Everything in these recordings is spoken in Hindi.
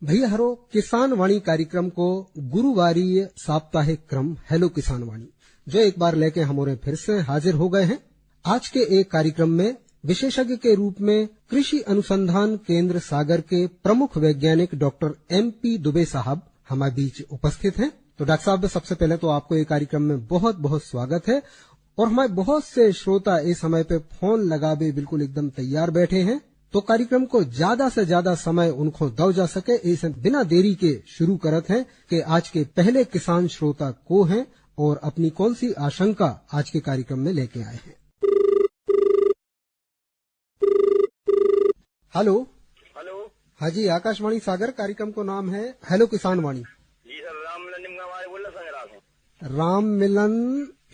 भैया हरो किसान वाणी कार्यक्रम को गुरुवारीय साप्ताहिक क्रम हेलो किसान वाणी जो एक बार लेके हमारे फिर से हाजिर हो गए हैं। आज के एक कार्यक्रम में विशेषज्ञ के रूप में कृषि अनुसंधान केंद्र सागर के प्रमुख वैज्ञानिक डॉक्टर MP दुबे साहब हमारे बीच उपस्थित हैं। तो डॉक्टर साहब, सबसे पहले तो आपको ये कार्यक्रम में बहुत बहुत स्वागत है। और हमारे बहुत से श्रोता इस समय पे फोन लगावे बिल्कुल एकदम तैयार बैठे हैं, तो कार्यक्रम को ज्यादा से ज्यादा समय उनको दो जा सके, इसे बिना देरी के शुरू करत हैं कि आज के पहले किसान श्रोता को हैं और अपनी कौन सी आशंका आज के कार्यक्रम में लेके आए हैं। Hello hello. हाँ जी, आकाशवाणी सागर कार्यक्रम को नाम है हेलो किसान वाणी। जी सर, राम मिलन निम्गावारे बोल रहे। राम मिलन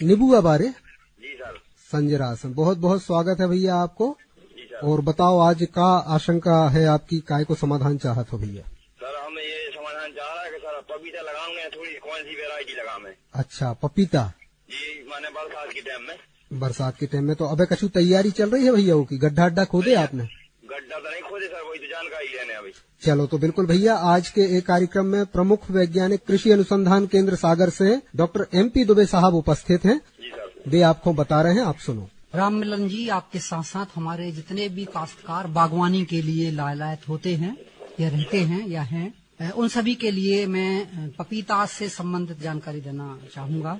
निबुआ बारे। जी सर। संजरासन, बहुत बहुत स्वागत है भैया आपको। जी सर। और बताओ आज का आशंका है आपकी, काय को समाधान चाहत हो भैया? सर हम ये समाधान चाह रहा है कि सर पपीता लगाऊंगे, थोड़ी कौन सी वेरायटी लगाऊं? अच्छा, पपीता। जी, माने बरसात के टाइम में। बरसात के टाइम में तो अबे कछु तैयारी चल रही है भैया की गड्ढा अड्डा खोदे आपने? गड्ढा तो नहीं खोदे सर, वही तो जानकारी लेने अभी। चलो तो बिल्कुल भैया, आज के एक कार्यक्रम में प्रमुख वैज्ञानिक कृषि अनुसंधान केंद्र सागर से डॉक्टर MP दुबे साहब उपस्थित हैं। जी सर। वे आपको बता रहे हैं, आप सुनो। राम मिलन जी, आपके साथ साथ हमारे जितने भी काश्तकार बागवानी के लिए लायलायत होते हैं या रहते हैं या हैं, उन सभी के लिए मैं पपीता से संबंधित जानकारी देना चाहूंगा।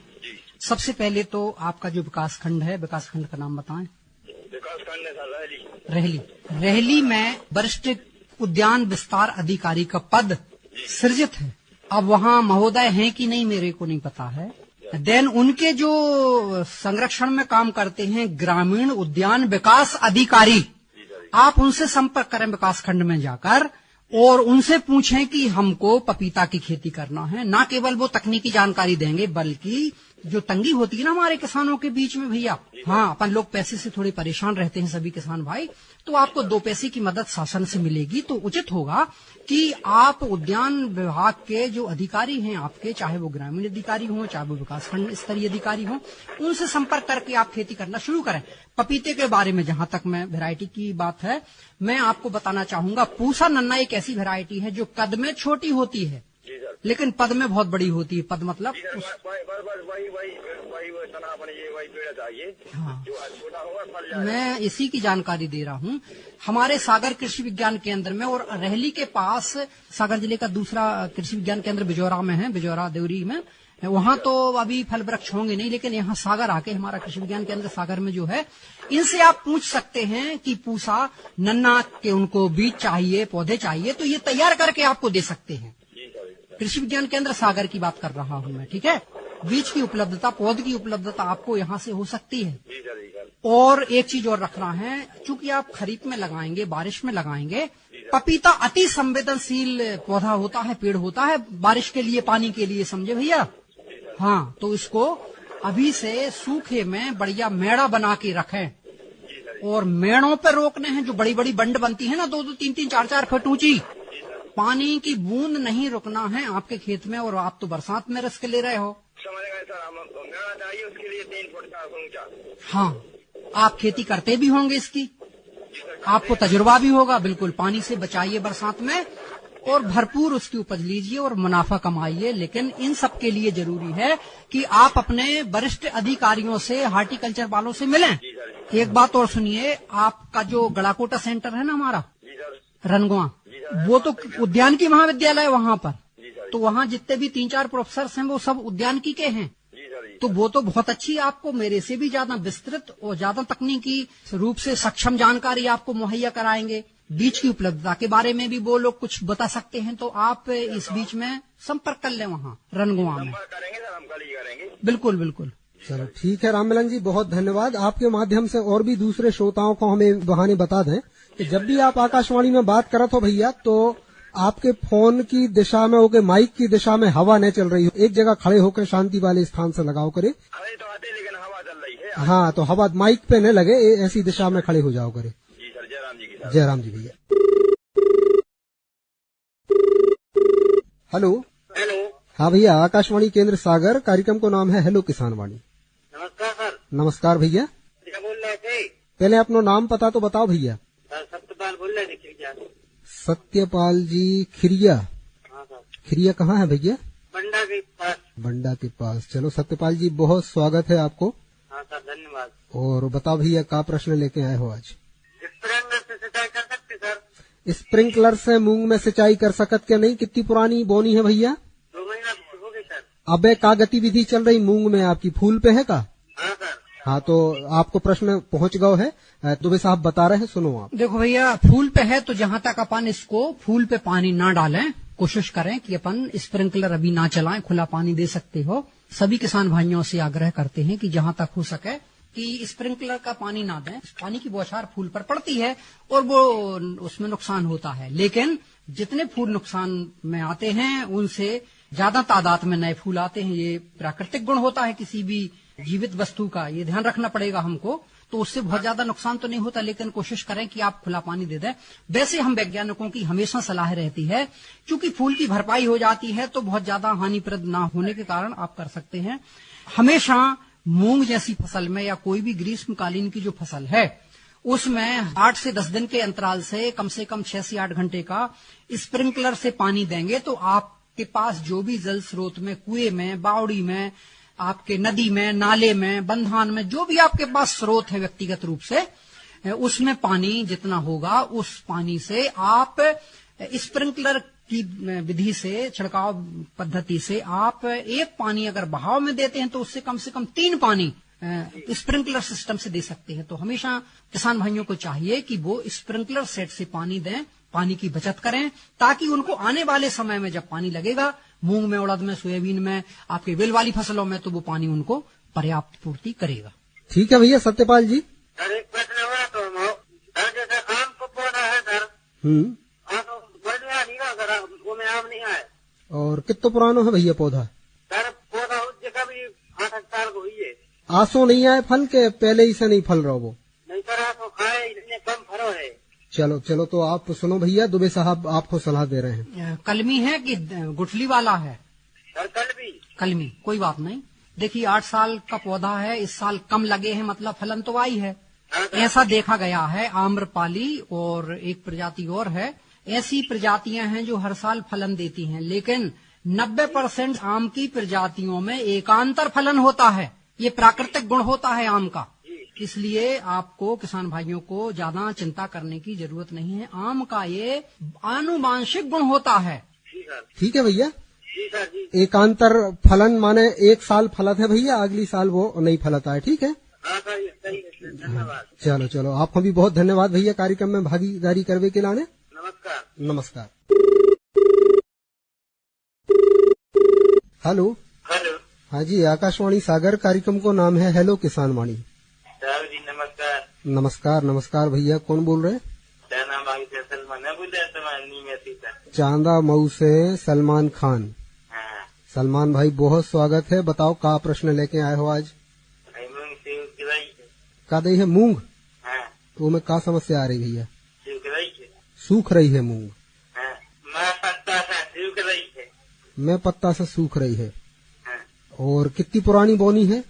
सबसे पहले तो आपका जो विकास खंड है, विकास खंड का नाम बताएं। विकास खंड है सर रहली। रहली में वरिष्ठ उद्यान विस्तार अधिकारी का पद सृजित है। अब वहाँ महोदय हैं कि नहीं मेरे को नहीं पता है। देन उनके जो संरक्षण में काम करते हैं ग्रामीण उद्यान विकास अधिकारी, आप उनसे संपर्क करें विकास खंड में जाकर और उनसे पूछें कि हमको पपीता की खेती करना है। ना केवल वो तकनीकी जानकारी देंगे बल्कि जो तंगी होती है ना हमारे किसानों के बीच में भैया, हाँ अपन लोग पैसे से थोड़े परेशान रहते हैं सभी किसान भाई, तो आपको 2 पैसे की मदद शासन से मिलेगी। तो उचित होगा कि आप उद्यान विभाग के जो अधिकारी हैं आपके, चाहे वो ग्रामीण अधिकारी हों चाहे वो विकास खंड स्तरीय अधिकारी हों, उनसे संपर्क करके आप खेती करना शुरू करें। पपीते के बारे में जहां तक मैं वैरायटी की बात है, मैं आपको बताना चाहूंगा पूसा नन्ना एक ऐसी वैरायटी है जो कद में छोटी होती है लेकिन पद में बहुत बड़ी होती है। पद मतलब हाँ, मैं इसी की जानकारी दे रहा हूँ। हमारे सागर कृषि विज्ञान केंद्र में और रहली के पास सागर जिले का दूसरा कृषि विज्ञान केंद्र बिजौरा में है, बिजौरा देवरी में। वहाँ तो अभी फल वृक्ष होंगे नहीं, लेकिन यहाँ सागर आके हमारा कृषि विज्ञान केंद्र सागर में जो है, इनसे आप पूछ सकते हैं कि पूसा नन्ना के उनको बीज चाहिए, पौधे चाहिए, तो ये तैयार करके आपको दे सकते हैं। कृषि विज्ञान केंद्र सागर की बात कर रहा हूँ मैं, ठीक है। बीज की उपलब्धता, पौध की उपलब्धता आपको यहाँ से हो सकती है। और एक चीज और रखना है, चूंकि आप खरीफ में लगाएंगे, बारिश में लगाएंगे, पपीता अति संवेदनशील पौधा होता है, पेड़ होता है बारिश के लिए, पानी के लिए, समझे भैया। हाँ, तो इसको अभी से सूखे में बढ़िया मेड़ा बना के रखें और मेड़ों पर रोकने हैं। जो बड़ी बड़ी बंड बनती है ना 2-2, 3-3, 4-4 फुट ऊंची, पानी की बूंद नहीं रुकना है आपके खेत में। और आप तो बरसात में रिस्क ले रहे हो, उसके लिए 3 फुट का ऊंचा। हाँ, आप खेती करते भी होंगे इसकी, आपको तजुर्बा भी होगा। बिल्कुल पानी से बचाइए बरसात में और भरपूर उसकी उपज लीजिए और मुनाफा कमाइए। लेकिन इन सब के लिए जरूरी है कि आप अपने वरिष्ठ अधिकारियों से, हार्टिकल्चर वालों से मिलें। एक बात और सुनिए, आपका जो गड़ाकोटा सेंटर है ना हमारा रनगुआ, वो तो उद्यान की महाविद्यालय वहाँ पर, तो वहाँ जितने भी 3-4 प्रोफेसर हैं वो सब उद्यानिकी के हैं। तो वो तो बहुत अच्छी, आपको मेरे से भी ज्यादा विस्तृत और ज्यादा तकनीकी रूप से सक्षम जानकारी आपको मुहैया कराएंगे। बीज की उपलब्धता के बारे में भी वो लोग कुछ बता सकते हैं। तो आप इस बीच में संपर्क कर लें वहाँ रनगुआ में। बिल्कुल बिल्कुल। चलो ठीक है राममिलन जी, बहुत धन्यवाद। आपके माध्यम से और भी दूसरे श्रोताओं को हमें बहाने बता दें कि जब भी आप आकाशवाणी में बात करत हो भैया, तो आपके फोन की दिशा में होके माइक की दिशा में हवा न चल रही हो, एक जगह खड़े होकर शांति वाले स्थान से लगाओ करे। तो आते लेकिन हवा चल रही है। हाँ, तो हवा माइक पे न लगे, ऐसी दिशा में खड़े हो जाओ करे। जी सर, जयराम जी की। जयराम जी भैया। Hello hello. हाँ भैया, आकाशवाणी केंद्र सागर, कार्यक्रम को नाम है हेलो किसान वाणी। नमस्कार सर। नमस्कार भैया। क्या बोल रहे थे? पहले अपना नाम पता तो बताओ भैया। सत्यपाल बोल रहे थे खिरिया। सत्यपाल जी खिरिया। खिरिया कहाँ है भैया? बंडा के पास। बंडा के पास। चलो सत्यपाल जी, बहुत स्वागत है आपको। हाँ सर, धन्यवाद। और बताओ भैया, क्या प्रश्न लेके आए हो आज? स्प्रिंकलर से सिंचाई कर सकते सर? स्प्रिंकलर से मूंग में सिंचाई कर सकत क्या नहीं? कितनी पुरानी बोनी है भैया? 2 महीना हो गई सर। अबे का गतिविधि चल रही मूंग में आपकी? फूल पे है का? हाँ सर। हाँ, तो आपको प्रश्न पहुंच गए है। दुबे साहब बता रहे हैं, सुनो आप। देखो भैया, फूल पे है तो जहाँ तक अपन इसको फूल पे पानी ना डालें, कोशिश करें कि अपन स्प्रिंकलर अभी ना चलाएं, खुला पानी दे सकते हो। सभी किसान भाइयों से आग्रह करते हैं कि जहाँ तक हो सके कि स्प्रिंकलर का पानी ना दें। पानी की बौछार फूल पर पड़ती है और वो उसमें नुकसान होता है, लेकिन जितने फूल नुकसान में आते हैं उनसे ज्यादा तादाद में नए फूल आते हैं। ये प्राकृतिक गुण होता है किसी भी जीवित वस्तु का, ये ध्यान रखना पड़ेगा हमको। तो उससे बहुत ज्यादा नुकसान तो नहीं होता, लेकिन कोशिश करें कि आप खुला पानी दे दें। वैसे हम वैज्ञानिकों की हमेशा सलाह रहती है, क्योंकि फूल की भरपाई हो जाती है तो बहुत ज्यादा हानिप्रद ना होने के कारण आप कर सकते हैं। हमेशा मूंग जैसी फसल में या कोई भी ग्रीष्मकालीन की जो फसल है उसमें 8 से 10 दिन के अंतराल से कम 6 से 8 घंटे का स्प्रिंकलर से पानी देंगे तो आपके पास जो भी जल स्रोत में, कुएं में, बावड़ी में, आपके नदी में, नाले में, बंधान में, जो भी आपके पास स्रोत है व्यक्तिगत रूप से, उसमें पानी जितना होगा उस पानी से आप स्प्रिंकलर की विधि से, छिड़काव पद्धति से आप एक पानी अगर बहाव में देते हैं तो उससे कम से कम 3 पानी स्प्रिंकलर सिस्टम से दे सकते हैं। तो हमेशा किसान भाइयों को चाहिए कि वो स्प्रिंकलर सेट से पानी दें, पानी की बचत करें, ताकि उनको आने वाले समय में जब पानी लगेगा मूंग में, उड़द में, सोयाबीन में, आपके बेल वाली फसलों में, तो वो पानी उनको पर्याप्त पूर्ति करेगा। ठीक है भैया सत्यपाल जी। सर एक प्रश्न हुआ तो जैसे आम को पौधा है सर, हाँ तो बढ़िया नहीं ना सर, वो में आम नहीं आए। और कितना पुराना है भैया पौधा? सर पौधा उस जगह भी 8 साल को हुई है। आसो नहीं आए फल के? पहले ही से नहीं फल रहा वो? नहीं सर, आसो खाए, इतने कम फलो है। चलो चलो, तो आप सुनो भैया, दुबे साहब आपको सलाह दे रहे हैं। कलमी है कि गुठली वाला है? सर कलमी, कोई बात नहीं। देखिए 8 साल का पौधा है, इस साल कम लगे हैं, मतलब फलन तो आई है। ऐसा देखा गया है। आम्रपाली और एक प्रजाति और है, ऐसी प्रजातियां हैं जो हर साल फलन देती हैं, लेकिन 90% आम की प्रजातियों में एकांतर फलन होता है। ये प्राकृतिक गुण होता है आम का, इसलिए आपको किसान भाइयों को ज्यादा चिंता करने की जरूरत नहीं है। आम का ये आनुवांशिक गुण होता है। ठीक है भैया। एकांतर फलन माने एक साल फलत है भैया, अगली साल वो नहीं फलता है। ठीक है, धन्यवाद। चलो चलो, आपको भी बहुत धन्यवाद भैया कार्यक्रम में भागीदारी करने के लाने। नमस्कार। नमस्कार। हेलो। हेलो। हाँ जी, आकाशवाणी सागर कार्यक्रम को नाम है हेलो किसान वाणी। सर जी नमस्कार। नमस्कार नमस्कार भैया, कौन बोल रहे हैं? चांदा मऊ से सलमान खान। हाँ। सलमान भाई बहुत स्वागत है, बताओ का प्रश्न लेके आए हो आज? का दही है मूंग? हाँ। तो में का समस्या आ रही भैया? सूख रही है मूंग। हाँ। मैं पत्ता से सूख रही है। मैं पत्ता से सूख रही है। हाँ। और कितनी पुरानी बोनी है?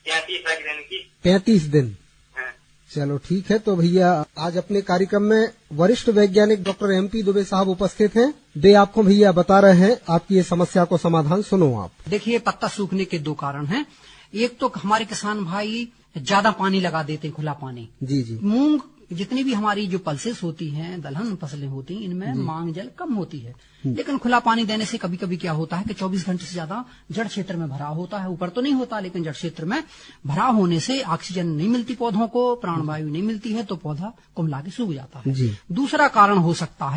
35 दिन की। 35 दिन। हाँ। चलो ठीक है। तो भैया आज अपने कार्यक्रम में वरिष्ठ वैज्ञानिक डॉक्टर MP दुबे साहब उपस्थित हैं। वे आपको भैया बता रहे हैं आपकी ये समस्या को समाधान। सुनो आप। देखिए पत्ता सूखने के 2 कारण हैं। एक तो हमारे किसान भाई ज्यादा पानी लगा देते हैं, खुला पानी। जी जी। मूंग जितनी भी हमारी जो पल्सेस होती हैं, दलहन फसलें होती हैं, इनमें मांग जल कम होती है, लेकिन खुला पानी देने से कभी कभी क्या होता है कि 24 घंटे से ज्यादा जड़ क्षेत्र में भराव होता है। ऊपर तो नहीं होता, लेकिन जड़ क्षेत्र में भराव होने से ऑक्सीजन नहीं मिलती पौधों को, प्राणवायु नहीं मिलती है, तो पौधा कुम्हला के सूख जाता है। दूसरा कारण हो सकता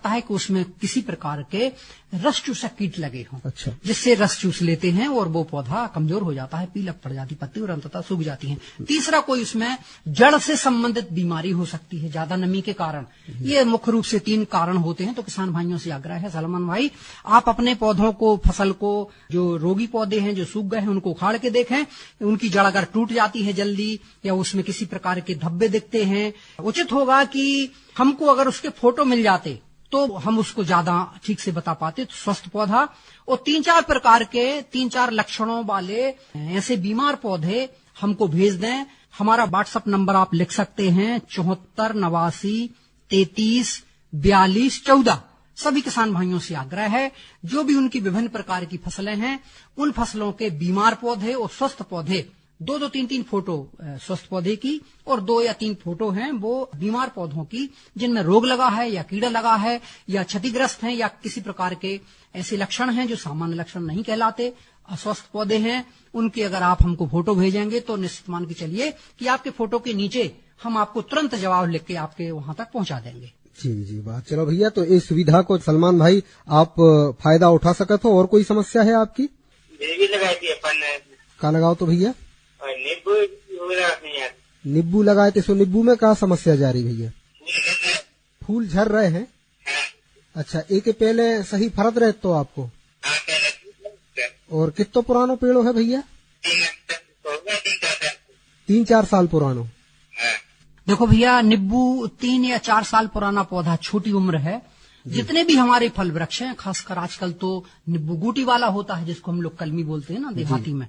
है कि उसमें किसी प्रकार के रस चूसक कीट लगे हों। अच्छा। जिससे रस चूस लेते हैं और वो पौधा कमजोर हो जाता है, पीलक पड़ जाती पत्ती और अंततः सूख जाती है। तीसरा कोई उसमें जड़ से संबंधित बीमारी हो सकती है, ज्यादा नमी के कारण। ये मुख्य रूप से 3 कारण होते हैं। तो किसान भाइयों से आग्रह है, सलमान भाई आप अपने पौधों को, फसल को, जो रोगी पौधे हैं जो सूख गए हैं उनको उखाड़ के देखें। उनकी जड़ अगर टूट जाती है जल्दी या उसमें किसी प्रकार के धब्बे दिखते हैं, उचित होगा कि हमको अगर उसके फोटो मिल जाते तो हम उसको ज्यादा ठीक से बता पाते। तो स्वस्थ पौधा और 3-4 प्रकार के 3-4 लक्षणों वाले ऐसे बीमार पौधे हमको भेज दें। हमारा व्हाट्सएप नंबर आप लिख सकते हैं 74 89 33 42 14। सभी किसान भाइयों से आग्रह है, जो भी उनकी विभिन्न प्रकार की फसलें हैं, उन फसलों के बीमार पौधे और स्वस्थ पौधे, 2-2, 3-3 फोटो स्वस्थ पौधे की और 2 या 3 फोटो हैं वो बीमार पौधों की, जिनमें रोग लगा है या कीड़ा लगा है या क्षतिग्रस्त हैं या किसी प्रकार के ऐसे लक्षण हैं जो सामान्य लक्षण नहीं कहलाते, अस्वस्थ पौधे हैं, उनके अगर आप हमको फोटो भेजेंगे तो निश्चित मान के चलिए कि आपके फोटो के नीचे हम आपको तुरंत जवाब लिख के आपके वहां तक पहुंचा देंगे। जी बात। चलो भैया, तो इस सुविधा को सलमान भाई आप फायदा उठा सकते हो। और कोई समस्या है आपकी? का लगाओ तो भैया नींबू लगाए थे। सो नींबू में क्या समस्या जा रही भैया? फूल झड़ रहे हैं। अच्छा, एक पहले सही फरक रहे तो आपको? और कितना पुरानो पेड़ो है भैया? 3-4 साल पुरानो। देखो भैया, नींबू 3 या 4 साल पुराना पौधा, छोटी उम्र है। जितने भी हमारे फल वृक्ष हैं, खासकर आजकल तो नींबू गुटी वाला होता है जिसको हम लोग कलमी बोलते हैं ना देहाती में,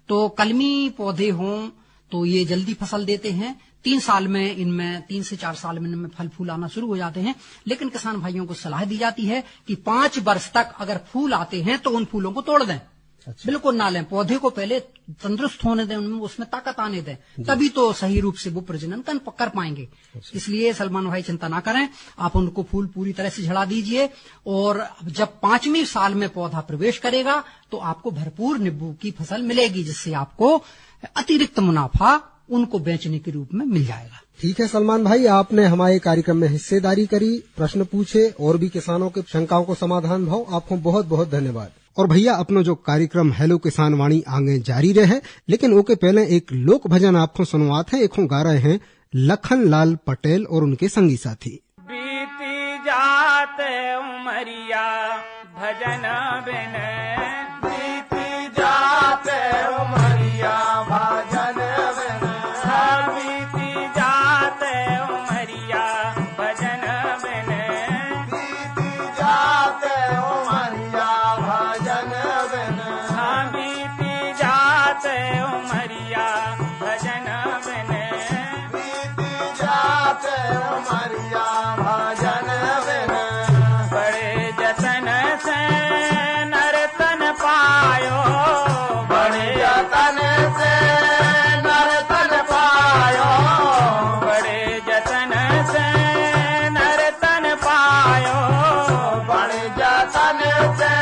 तो कलमी पौधे हों तो ये जल्दी फसल देते हैं। 3 साल में इनमें 3 से 4 साल में इनमें फल फूल आना शुरू हो जाते हैं। लेकिन किसान भाइयों को सलाह दी जाती है कि 5 वर्ष तक अगर फूल आते हैं तो उन फूलों को तोड़ दें। अच्छा। बिल्कुल ना लें, पौधे को पहले तंदुरुस्त होने दें, उनमें उसमें ताकत आने दें, तभी तो सही रूप से वो प्रजनन कर पाएंगे। अच्छा। इसलिए सलमान भाई चिंता ना करें, आप उनको फूल पूरी तरह से झड़ा दीजिए और जब 5वीं साल में पौधा प्रवेश करेगा तो आपको भरपूर नींबू की फसल मिलेगी, जिससे आपको अतिरिक्त मुनाफा उनको बेचने के रूप में मिल जाएगा। ठीक है सलमान भाई, आपने हमारे कार्यक्रम में हिस्सेदारी करी, प्रश्न पूछे और भी किसानों के शंकाओं को समाधान भाव, आपको बहुत बहुत धन्यवाद। और भैया, अपनो जो कार्यक्रम हेलो किसान वाणी आगे जारी रहे, लेकिन ओके पहले एक लोक भजन आपको सुनवाते हैं। एक गा रहे हैं लखन लाल पटेल और उनके संगी साथी। बीती जात उमरिया भजन बिन, बीती जात उमरिया भजन बिन, बीती जात उमरिया भजन बिन, बीती जात उमरिया भजन बिन, बीती जात उमरिया भजन बिन, बीती जात उमरिया भजन बिन, बड़े जतन से नरतन पायो, बड़े जतन से नरतन पायो, बड़े जतन से नरतन पायो, बड़े जतन से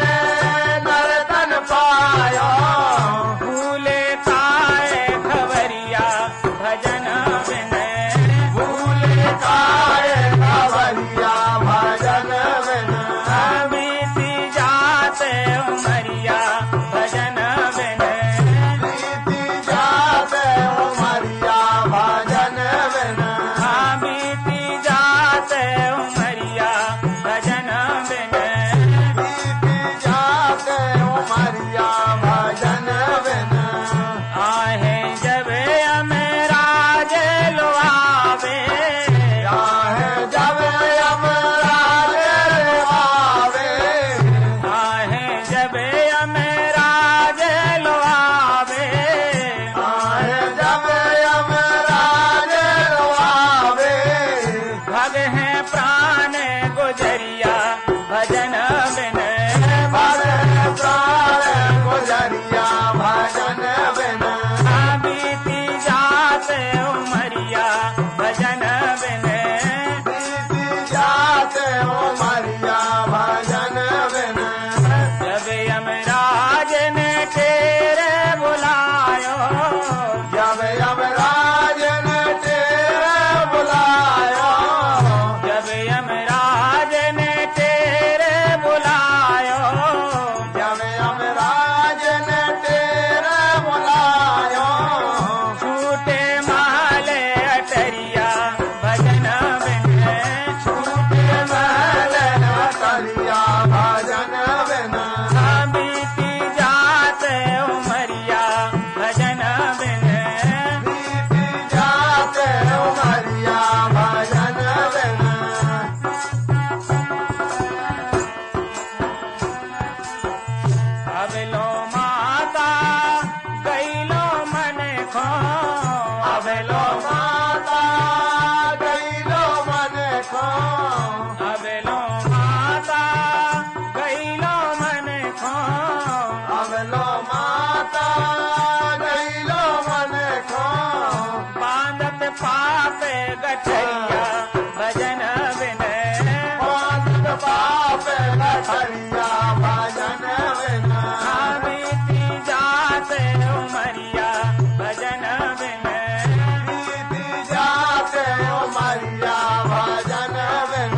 नरतन पायो, भूले खाए खबरिया भजन बिन, भूले खाए खबरिया भजन बिन, बीती जात उमरिया भजन बिन, बीती जात उमरिया भजन बिन, बीती जात उमरिया भजन बिन, बीती जात उमरिया भजन बिन, आहे जब यमराज लुआवे, आहे जब यमराज लुआवे, आहे जब यमराज लुआवे, आहे जब यमराज लुआवे, भग है प्राण गुजरिया भजन बिन, भग है प्राण गुजरिया भजन बिन, बीती जात उमरिया भजन बिन, बीती जात उमरिया भजन बिन, जब यमराज ने तेरे बुलायो, जब यमराज ने तेरे बुलायो, जब यमराज ने तेरे बुलायो, जब यमराज ने तेरे बुलायो, छूटे महले अटरिया भजन बिन, छूटे महले अटरिया भजन बिन, बीती जात उमरिया भजन बिन, बीती जात उमरिया भजन बिन, अब लो माता गई लो मन खो, अब लो माता गठरिया भजन बिन मानिक पावे गठरिया भजन बिन बीती जाते उमरिया भजन बिन बीती जाते उमरिया भजन बिन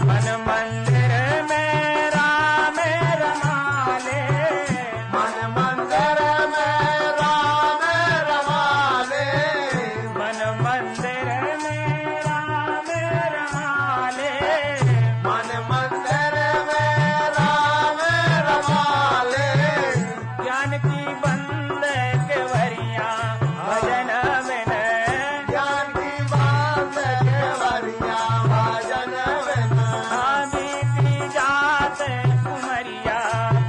मन मंदिर में राम रमाले मन मंदिर में राम रमाले मन मंदिर में राम रमाले मन मंदिर में राम रमाले ज्ञान की बंद केवरिया भजन बिन ज्ञान की बंद केवरिया भजन बिन बीती जाते उमरिया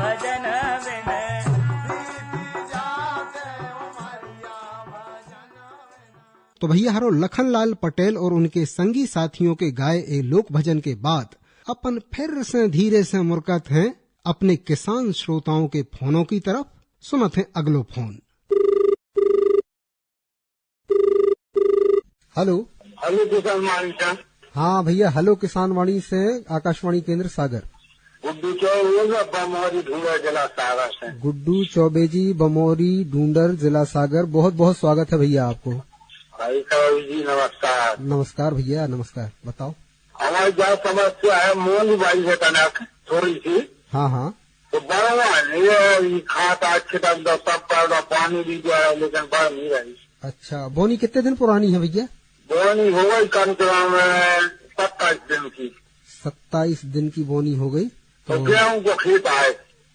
भजन बिन बीती जाते उमरिया भजन बिन। तो भैया हरो लखनलाल पटेल और उनके संगी साथियों के गाए ए लोक भजन के बाद अपन फिर से धीरे से मुरकत हैं अपने किसान श्रोताओं के फोनों की तरफ। सुनत है अगलो फोन। हेलो। हेलो किसान मालिक हाँ भैया, हेलो किसान वाणी से आकाशवाणी केंद्र सागर। गुड्डू चौबे बमोरी ढूंढा जिला सागर से। गुड्डू चौबे जी, बमोरी ढूंढर, जिला सागर। बहुत बहुत स्वागत है भैया आपको। जी नमस्कार। नमस्कार भैया, नमस्कार। बताओ। हमारी क्या समस्या है, मूंग बाई है कनक थोड़ी सी। हाँ हाँ। तो बड़ा ये खाता अच्छे तक सब पर पानी भी दिया है लेकिन बढ़ नहीं रही। अच्छा, बोनी कितने दिन पुरानी है भैया? बोनी हो गई कम से कम 27 दिन की। 27 दिन की बोनी हो गई। तो गेहूं को खेत आए।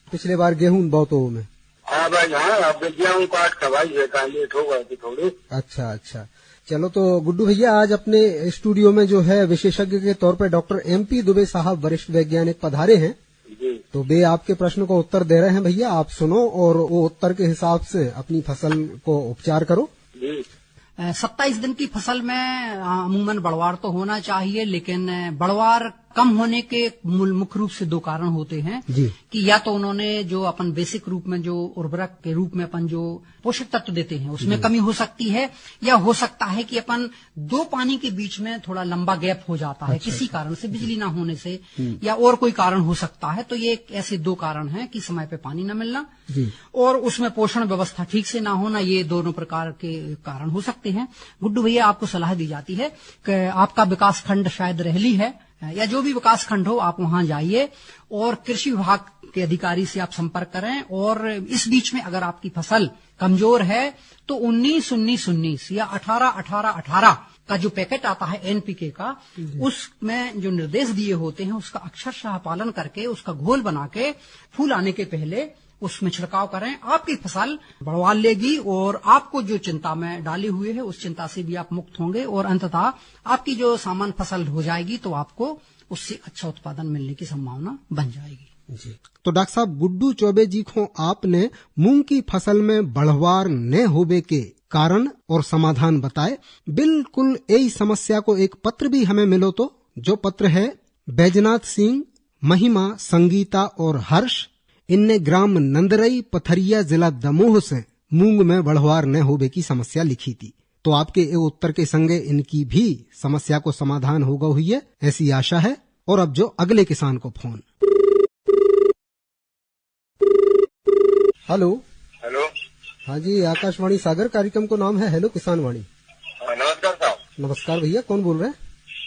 पिछले बार गेहूं बहुतों में। हाँ भाई, हाँ अब गेहूं काट खवाई है, लेट हो गई थी थोड़ी। अच्छा अच्छा, चलो। तो गुड्डू भैया आज अपने स्टूडियो में जो है विशेषज्ञ के तौर पे डॉक्टर MP दुबे साहब वरिष्ठ वैज्ञानिक पधारे हैं। जी। तो वे आपके प्रश्न को उत्तर दे रहे हैं भैया, आप सुनो और वो उत्तर के हिसाब से अपनी फसल को उपचार करो। जी। 27 दिन की फसल में अमूमन बढ़वार तो होना चाहिए, लेकिन बढ़वार कम होने के मुख्य रूप से दो कारण होते हैं जी। कि या तो उन्होंने जो अपन बेसिक रूप में जो उर्वरक के रूप में अपन जो पोषक तत्व देते हैं उसमें कमी हो सकती है, या हो सकता है कि अपन दो पानी के बीच में थोड़ा लंबा गैप हो जाता है। अच्छा, किसी कारण से, बिजली ना होने से या और कोई कारण हो सकता है। तो ये ऐसे दो कारण हैं कि समय पे पानी न मिलना जी। और उसमें पोषण व्यवस्था ठीक से ना होना। ये दोनों प्रकार के कारण हो सकते हैं। गुड्डू भैया, आपको सलाह दी जाती है कि आपका विकास खंड शायद रहली है या जो भी विकास खंड हो, आप वहां जाइए और कृषि विभाग के अधिकारी से आप संपर्क करें। और इस बीच में अगर आपकी फसल कमजोर है तो 19-19-19 या 18-18-18 का जो पैकेट आता है NPK का, उसमें जो निर्देश दिए होते हैं उसका अक्षरशः पालन करके उसका घोल बना के फूल आने के पहले उसमें छिड़काव करें। आपकी फसल बढ़वा लेगी और आपको जो चिंता में डाली हुई है उस चिंता से भी आप मुक्त होंगे और अंततः आपकी जो सामान्य फसल हो जाएगी तो आपको उससे अच्छा उत्पादन मिलने की संभावना बन जाएगी। जी। तो डॉक्टर साहब, गुड्डू चौबे जी को आपने मूंग की फसल में बढ़वार न होवे के कारण और समाधान बताए। बिल्कुल यही समस्या को एक पत्र भी हमें मिलो तो, जो पत्र है बैजनाथ सिंह, महिमा, संगीता और हर्ष, इनने ग्राम नंदरई, पथरिया, जिला दमोह से मूंग में बढ़वार न होवे की समस्या लिखी थी। तो आपके उत्तर के संगे इनकी भी समस्या को समाधान होगा हुई है, ऐसी आशा है। और अब जो अगले किसान को फोन। हेलो। हेलो। हाँ जी, आकाशवाणी सागर कार्यक्रम को नाम है हेलो किसान वाणी। नमस्कार साहब। नमस्कार भैया, कौन बोल रहे हैं?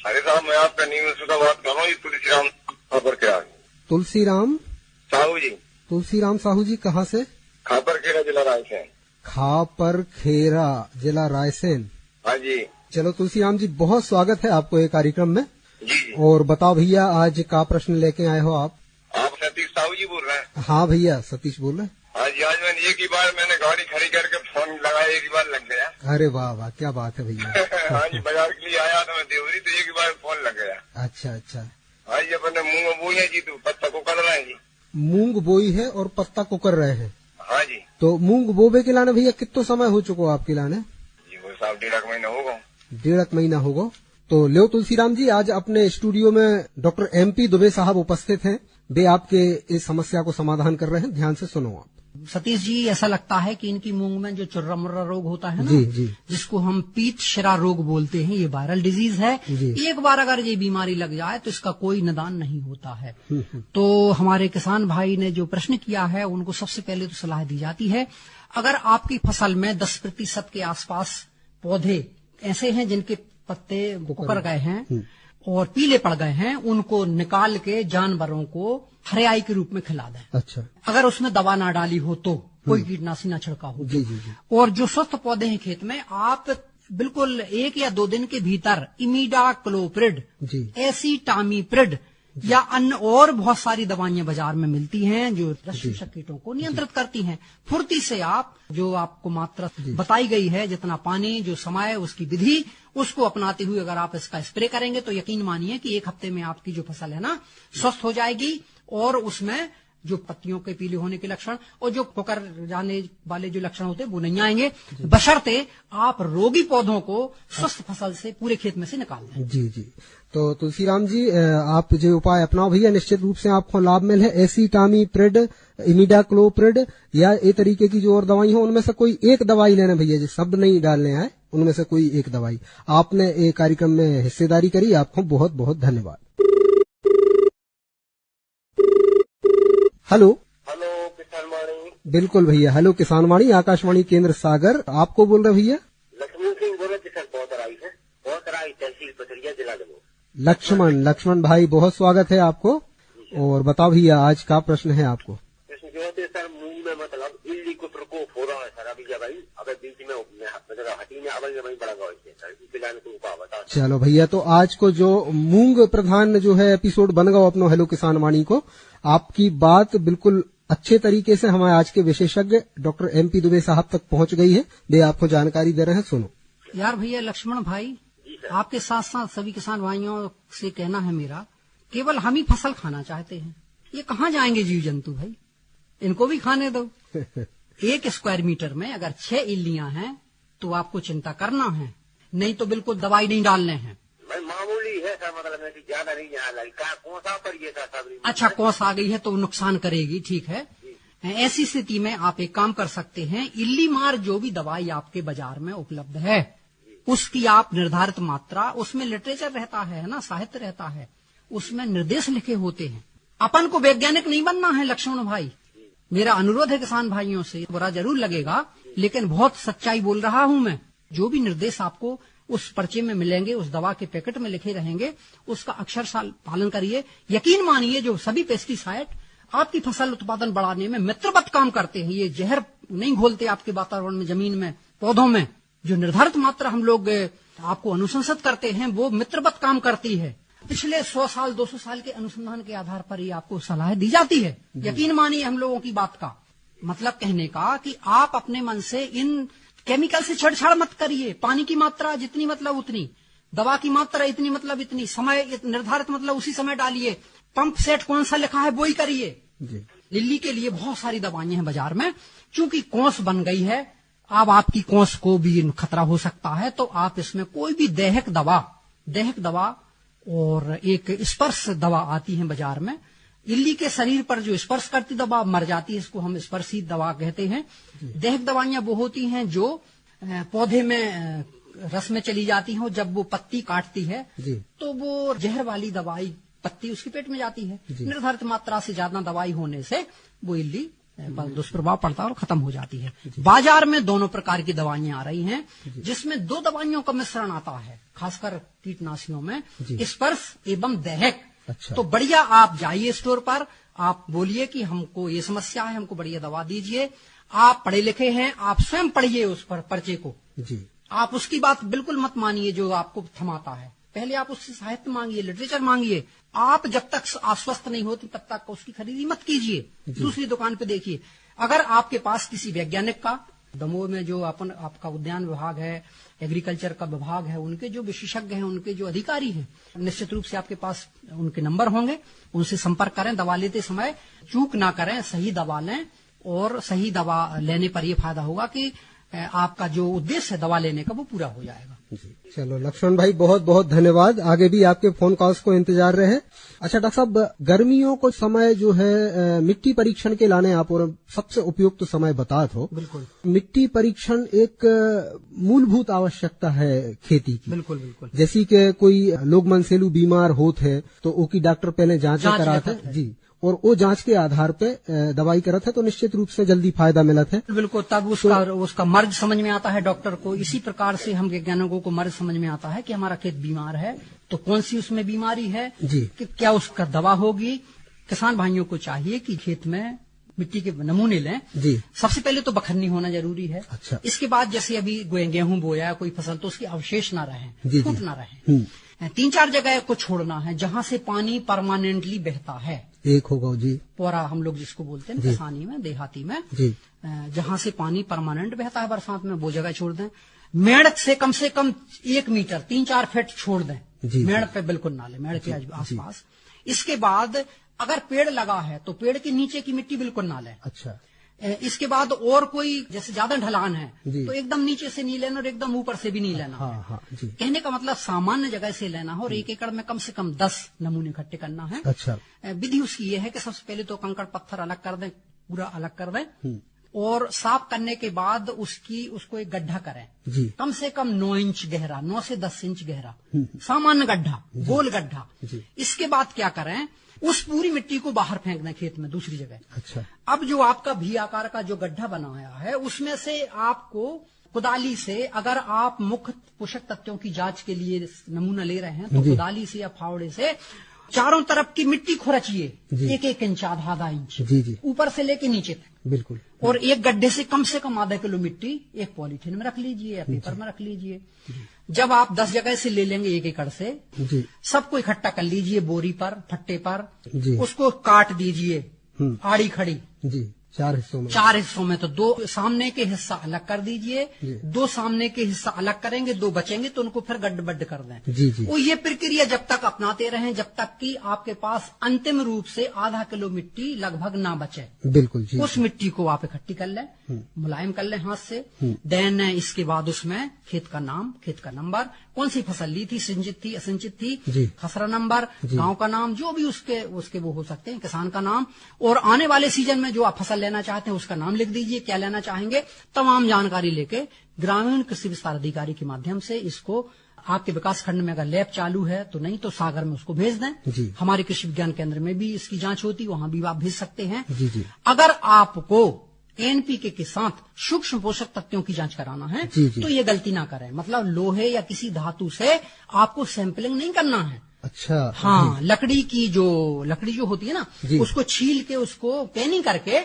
अरे साहब, मैं आपका नीम से बात कर रहा हूँ। तुलसीराम खबर क्या? तुलसीराम साहू जी। तुलसीराम साहू जी, कहाँ से? खापर खेड़ा, जिला रायसेन। खापर खेरा, जिला रायसेन। हाँ जी। चलो तुलसीराम जी, बहुत स्वागत है आपको ये कार्यक्रम में। जी। और बताओ भैया, आज का प्रश्न लेके आए हो आप? आप सतीश साहू जी बोल रहे हैं? हाँ भैया, सतीश बोल रहे हैं। हाँ जी। आज मैंने एक ही बार गाड़ी खड़ी करके फोन लगाया, एक ही बार लग गया। अरे वाह वाह, क्या बात है भैया। हाँ जी, बाजार के लिए आया था मैं देवरी, तो एक ही बार फोन लग गया। अच्छा अच्छा। हाँ जी, अपने मूंग बोई है जी, तो पत्ता को कर रहे हैं जी। मूंग बोई है और पत्ता को कर रहे हैं। हाँ जी। तो मूंग बोबे के लाने भैया कितना समय हो चुका आपके लाने? जी वो साहब 1.5 महीना होगा। 1.5 महीना होगा। तो लो तुलसीराम जी, आज अपने स्टूडियो में डॉक्टर MP दुबे साहब उपस्थित हैं। वे आपके इस समस्या को समाधान कर रहे हैं, ध्यान से सुनो आप। सतीश जी, ऐसा लगता है कि इनकी मूंग में जो चुर्रा मुर्रा रोग होता है ना, जी जी जिसको हम पीत शिरा रोग बोलते हैं, ये वायरल डिजीज है। एक बार अगर ये बीमारी लग जाए तो इसका कोई निदान नहीं होता है। तो हमारे किसान भाई ने जो प्रश्न किया है, उनको सबसे पहले तो सलाह दी जाती है, अगर आपकी फसल में 10% के आसपास पौधे ऐसे हैं जिनके पत्ते उकड़ गए हैं और पीले पड़ गए हैं, उनको निकाल के जानवरों को हरियाई के रूप में खिला दें। अच्छा। अगर उसमें दवा ना डाली हो तो, कोई कीटनाशी ना छिड़का हो। जी जी जी। और जो स्वस्थ पौधे हैं खेत में, आप बिल्कुल 1 या 2 दिन के भीतर इमीडाक्लोप्रिड, एसीटामीप्रिड या अन्य और बहुत सारी दवाइयां बाजार में मिलती हैं जो रसचूसक कीटों को नियंत्रित करती हैं। फुर्ती से आप जो आपको मात्रा बताई गई है, जितना पानी, जो समय, उसकी विधि, उसको अपनाते हुए अगर आप इसका स्प्रे करेंगे तो यकीन मानिए कि 1 हफ्ते में आपकी जो फसल है ना, स्वस्थ हो जाएगी और उसमें जो पत्तियों के पीले होने के लक्षण और जो पुकर जाने वाले जो लक्षण होते हैं वो नहीं आएंगे, बशर्ते आप रोगी पौधों को स्वस्थ फसल से पूरे खेत में से निकाल दें। जी जी। तो तुलसीराम जी, आप जो उपाय अपनाओ भैया, निश्चित रूप से आपको लाभ मिले। एसीटामीप्रिड, इमिडाक्लोप्रिड या ये तरीके की जो और दवाई हो, उनमें से कोई एक दवाई लेना भैया जी, शब्द नहीं डालने हैं, उनमें से कोई एक दवाई। आपने ये कार्यक्रम में हिस्सेदारी करी, आपको बहुत बहुत धन्यवाद। हेलो किसानवाणी। बिल्कुल भैया, हेलो किसानवाणी, आकाशवाणी केंद्र सागर, आपको बोल रहे भैया। लक्ष्मण सिंह बोले किसान बहुतराई है, बहुतराई तहसील पथरिया जिला जमुई। लक्ष्मण भाई, बहुत स्वागत है आपको। और बताओ भैया, आज का प्रश्न है आपको। प्रश्न जो होते सर, मूंग में मतलब इल्ली को प्रकोप हो रहा है सर अभी भाई, अगर बीच में हटी में अवल में बड़ा गया सर, तो उपाय बताओ। चलो भैया, तो आज को जो मूंग प्रधान जो है एपिसोड बन गया अपनो हेलो किसानवाणी को, आपकी बात बिल्कुल अच्छे तरीके से हमारे आज के विशेषज्ञ डॉक्टर MP दुबे साहब तक पहुंच गई है। वे आपको जानकारी दे रहे हैं, सुनो। यार भैया लक्ष्मण भाई, आपके साथ साथ सभी किसान भाइयों से कहना है मेरा, केवल हम ही फसल खाना चाहते हैं, ये कहाँ जाएंगे जीव जंतु भाई, इनको भी खाने दो। 1 स्क्वायर मीटर में अगर 6 इल्लियां हैं तो आपको चिंता करना है, नहीं तो बिल्कुल दवाई नहीं डालने हैं। भाई मामूली है सर, मतलब ज्यादा नहीं यहाँ लगी, कौन सा पर ये था सब। अच्छा, कौस आ गई है तो नुकसान करेगी, ठीक है। ऐसी स्थिति में आप एक काम कर सकते हैं, इल्ली मार जो भी दवाई आपके बाजार में उपलब्ध है, उसकी आप निर्धारित मात्रा, उसमें लिटरेचर रहता है ना, साहित्य रहता है, उसमें निर्देश लिखे होते हैं। अपन को वैज्ञानिक नहीं बनना है लक्ष्मण भाई, मेरा अनुरोध है किसान भाइयों से, बुरा जरूर लगेगा लेकिन बहुत सच्चाई बोल रहा हूं मैं। जो भी निर्देश आपको उस पर्चे में मिलेंगे, उस दवा के पैकेट में लिखे रहेंगे, उसका अक्षरशः पालन करिए। यकीन मानिए, जो सभी पेस्टिसाइड आपकी फसल उत्पादन बढ़ाने में मित्रवत काम करते हैं, ये जहर नहीं घोलते आपके वातावरण में, जमीन में, पौधों में। जो निर्धारित मात्रा हम लोग आपको अनुशंसित करते हैं, वो मित्रवत काम करती है। पिछले 100 साल 200 साल के अनुसंधान के आधार पर ही आपको सलाह दी जाती है। यकीन मानिए हम लोगों की बात का मतलब कहने का कि आप अपने मन से इन केमिकल से छेड़छाड़ मत करिए। पानी की मात्रा जितनी मतलब उतनी, दवा की मात्रा इतनी मतलब इतनी, समय निर्धारित मतलब उसी समय डालिए। पंप सेट कौन सा लिखा है वो ही करिए। लिल्ली के लिए बहुत सारी दवाइयां हैं बाजार में, चूंकि कौस बन गई है, अब आपकी कौस को भी खतरा हो सकता है, तो आप इसमें कोई भी दैहिक दवा और एक स्पर्श दवा आती है बाजार में। इल्ली के शरीर पर जो स्पर्श करती दवा मर जाती है, इसको हम स्पर्शी दवा कहते हैं। दैहिक दवाइयां वो होती हैं जो पौधे में रस में चली जाती हैं, जब वो पत्ती काटती है तो वो जहर वाली दवाई पत्ती उसके पेट में जाती है। निर्धारित मात्रा से ज्यादा दवाई होने से वो इल्ली दुष्प्रभाव पड़ता है और खत्म हो जाती है। बाजार में दोनों प्रकार की दवाइयां आ रही हैं, जिसमें 2 दवाइयों का मिश्रण आता है, खासकर कीटनाशियों में, स्पर्श एवं दैहिक। अच्छा। तो बढ़िया आप जाइए स्टोर पर, आप बोलिए कि हमको ये समस्या है, हमको बढ़िया दवा दीजिए। आप पढ़े लिखे हैं, आप स्वयं पढ़िए उस पर पर्चे को जी। आप उसकी बात बिल्कुल मत मानिए जो आपको थमाता है, पहले आप उससे साहित्य मांगिए, लिटरेचर मांगिए। आप जब तक आश्वस्त नहीं होती तब तक उसकी खरीदी मत कीजिए, दूसरी दुकान पे देखिए। अगर आपके पास किसी वैज्ञानिक का, दमोह में जो आपका उद्यान विभाग है, एग्रीकल्चर का विभाग है, उनके जो विशेषज्ञ हैं, उनके जो अधिकारी हैं, निश्चित रूप से आपके पास उनके नंबर होंगे, उनसे संपर्क करें। दवा लेते समय चूक ना करें, सही दवा लें। और सही दवा लेने पर यह फायदा होगा कि आपका जो उद्देश्य है दवा लेने का वो पूरा हो जाएगा। जी चलो लक्ष्मण भाई, बहुत बहुत धन्यवाद। आगे भी आपके फोन कॉल्स को इंतजार रहे। अच्छा डॉक्टर साहब, गर्मियों को समय जो है मिट्टी परीक्षण के लाने आप और सबसे उपयुक्त समय बता दो। बिल्कुल, मिट्टी परीक्षण एक मूलभूत आवश्यकता है खेती की। बिल्कुल बिल्कुल। जैसी कि कोई लोग मनसेलू बीमार होते हैं तो ओकी डॉक्टर पहले जांच कराते हैं जी, और वो जांच के आधार पे दवाई करत है तो निश्चित रूप से जल्दी फायदा मिलत है। बिल्कुल, तब उसका मर्ज समझ में आता है डॉक्टर को। इसी प्रकार से हम वैज्ञानिकों को मर्ज समझ में आता है कि हमारा खेत बीमार है तो कौन सी उसमें बीमारी है जी, कि क्या उसका दवा होगी। किसान भाइयों को चाहिए कि खेत में मिट्टी के नमूने लें जी। सबसे पहले तो बखरनी होना जरूरी है। अच्छा। इसके बाद जैसे अभी गेहूं बोया कोई फसल तो उसके अवशेष ना रहे, फूट ना रहे। 3-4 जगह को छोड़ना है जहां से पानी परमानेंटली बहता है। एक होगा जी, पोरा हम लोग जिसको बोलते हैं किसानी में, देहाती में जी, जहां से पानी परमानेंट बहता है बरसात में वो जगह छोड़ दें। मेड़ से कम 1 मीटर 3-4 फीट छोड़ दें। मेड़ पे बिल्कुल ना ले, मेड़ के आसपास। इसके बाद अगर पेड़ लगा है तो पेड़ के नीचे की मिट्टी बिल्कुल ना ले। अच्छा। इसके बाद और कोई जैसे ज्यादा ढलान है जी। तो एकदम नीचे से नहीं लेना और एकदम ऊपर से भी नहीं लेना। हाँ, हाँ, जी। कहने का मतलब सामान्य जगह से लेना है और 1 एकड़ में कम से कम 10 नमूने इकट्ठे करना है। अच्छा। विधि उसकी ये है कि सबसे पहले तो कंकड़ पत्थर अलग कर दें, पूरा अलग कर दें और साफ करने के बाद उसको एक गड्ढा करें जी, कम से कम 9 इंच गहरा, 9 से 10 इंच गहरा, सामान्य गड्ढा, गोल गड्ढा। इसके बाद क्या करें, उस पूरी मिट्टी को बाहर फेंक दें खेत में दूसरी जगह। अच्छा। अब जो आपका भी आकार का जो गड्ढा बनाया है उसमें से आपको कुदाली से, अगर आप मुख्य पोषक तत्वों की जांच के लिए नमूना ले रहे हैं तो कुदाली से या फावड़े से चारों तरफ की मिट्टी खुरचिए 1-1 इंच, आधा इंच जी, ऊपर से लेके नीचे तक। बिल्कुल। और एक गड्ढे से कम आधा किलो मिट्टी एक पॉलीथीन में रख लीजिए या पेपर में रख लीजिए। जब आप 10 जगह से ले लेंगे 1 एकड़ से जी, सबको इकट्ठा कर लीजिए बोरी पर, फट्टे पर जी, उसको काट दीजिए आड़ी खड़ी जी, 4 हिस्सों में। 4 हिस्सों में तो 2 सामने के हिस्सा अलग कर दीजिए, 2 सामने के हिस्सा अलग करेंगे, 2 बचेंगे तो उनको फिर गड्ढ कर दें। जी जी। वो ये प्रक्रिया जब तक अपनाते रहें जब तक कि आपके पास अंतिम रूप से आधा किलो मिट्टी लगभग ना बचे। बिल्कुल जी। उस मिट्टी को आप इकट्ठी कर लें, मुलायम कर लें हाथ से। देन इसके बाद उसमें खेत का नाम, खेत का नंबर, कौन सी फसल ली थी, सिंचित थी असिंचित थी, खसरा नंबर, गांव का नाम, जो भी उसके वो हो सकते हैं, किसान का नाम, और आने वाले सीजन में जो आप फसल लेना चाहते हैं उसका नाम लिख दीजिए, क्या लेना चाहेंगे, तमाम जानकारी लेके ग्रामीण कृषि विस्तार अधिकारी के माध्यम से इसको आपके विकास खंड में अगर लैब चालू है तो नहीं तो सागर में उसको भेज दें। हमारे कृषि विज्ञान केंद्र में भी इसकी जांच होती है, वहां भी आप भेज सकते हैं। जी। अगर आपको एनपीके के साथ सूक्ष्म पोषक तत्वों की जांच कराना है तो ये गलती ना करें, मतलब लोहे या किसी धातु से आपको सैंपलिंग नहीं करना है। अच्छा। हाँ, लकड़ी जो होती है ना उसको छील के उसको पैनिंग करके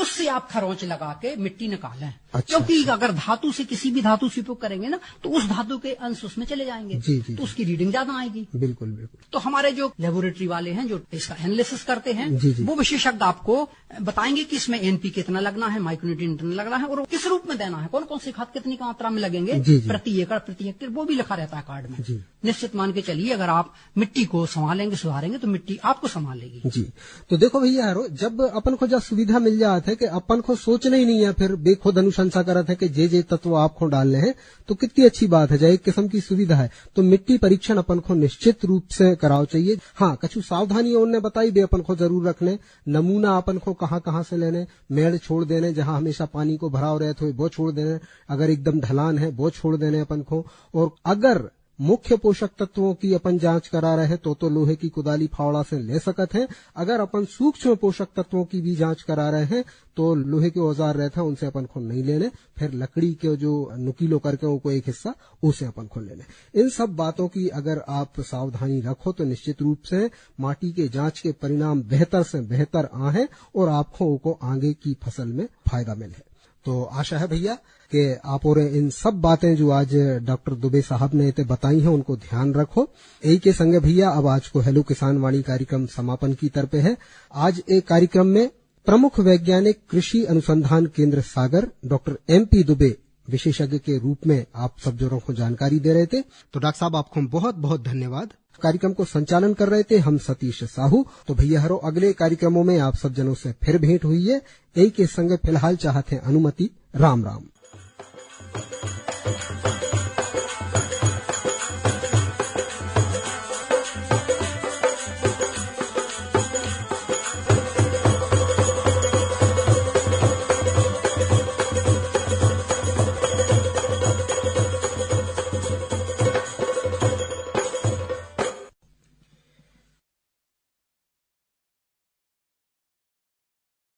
उससे आप खरोंच लगा के मिट्टी निकालें। अच्छा, क्योंकि अगर धातु से किसी भी धातु से उपयोग करेंगे ना तो उस धातु के अंश उसमें चले जाएंगे तो उसकी रीडिंग ज्यादा आएगी। बिल्कुल बिल्कुल। तो हमारे जो लेबोरेटरी वाले हैं जो इसका एनालिसिस करते हैं वो विशेषज्ञ आपको बताएंगे कि इसमें एनपीके कितना लगना है, माइक्रोन्यूट्रिएंट कितना लगना है और किस रूप में देना है, कौन कौन सी खाद कितनी मात्रा में लगेंगे प्रति एकड़ प्रति हेक्टेयर, वो भी लिखा रहता है कार्ड में। निश्चित मान के चलिए अगर आप मिट्टी को संभालेंगे सुधारेंगे तो मिट्टी आपको संभालेगी। जी। तो देखो भैया यारो, जब अपन को जब सुविधा मिल जाता है कि अपन को सोचना ही नहीं है, फिर बेखुद अनुशंसा करत है कि जे तत्व आपको डालने हैं तो कितनी अच्छी बात है। एक किस्म की सुविधा है तो मिट्टी परीक्षण अपन को निश्चित रूप से कराओ चाहिए। हाँ, कुछ सावधानियां उन्होंने बताई भी अपन को जरूर रखने, नमूना अपन को कहाँ से लेने, मेड़ छोड़ देने जहां हमेशा पानी को भराव रहे तो वो छोड़ देने, अगर एकदम ढलान है वो छोड़ देने अपन को, और अगर मुख्य पोषक तत्वों की अपन जांच करा रहे तो लोहे की कुदाली फावड़ा से ले सकते हैं। अगर अपन सूक्ष्म पोषक तत्वों की भी जांच करा रहे हैं तो लोहे के औजार रहते हैं उनसे अपन को नहीं लेने, फिर लकड़ी के जो नुकीलो करके उनको एक हिस्सा उसे अपन को लेने। इन सब बातों की अगर आप सावधानी रखो तो निश्चित रूप से माटी के जांच के परिणाम बेहतर से बेहतर आए और आपको आगे की फसल में फायदा मिले। तो आशा है भैया कि आप और इन सब बातें जो आज डॉक्टर दुबे साहब ने बताई हैं उनको ध्यान रखो। यही के संगे भैया अब आज को हेलो किसान वाणी कार्यक्रम समापन की तरफ है। आज एक कार्यक्रम में प्रमुख वैज्ञानिक कृषि अनुसंधान केंद्र सागर डॉक्टर MP दुबे विशेषज्ञ के रूप में आप सब जनों को जानकारी दे रहे थे। तो डॉक्टर साहब आपको बहुत बहुत धन्यवाद। कार्यक्रम को संचालन कर रहे थे हम सतीश साहू। तो भैया हरो अगले कार्यक्रमों में आप सब जनों से फिर भेंट हुई है। यही के संग फिलहाल चाहते हैं अनुमति। राम राम।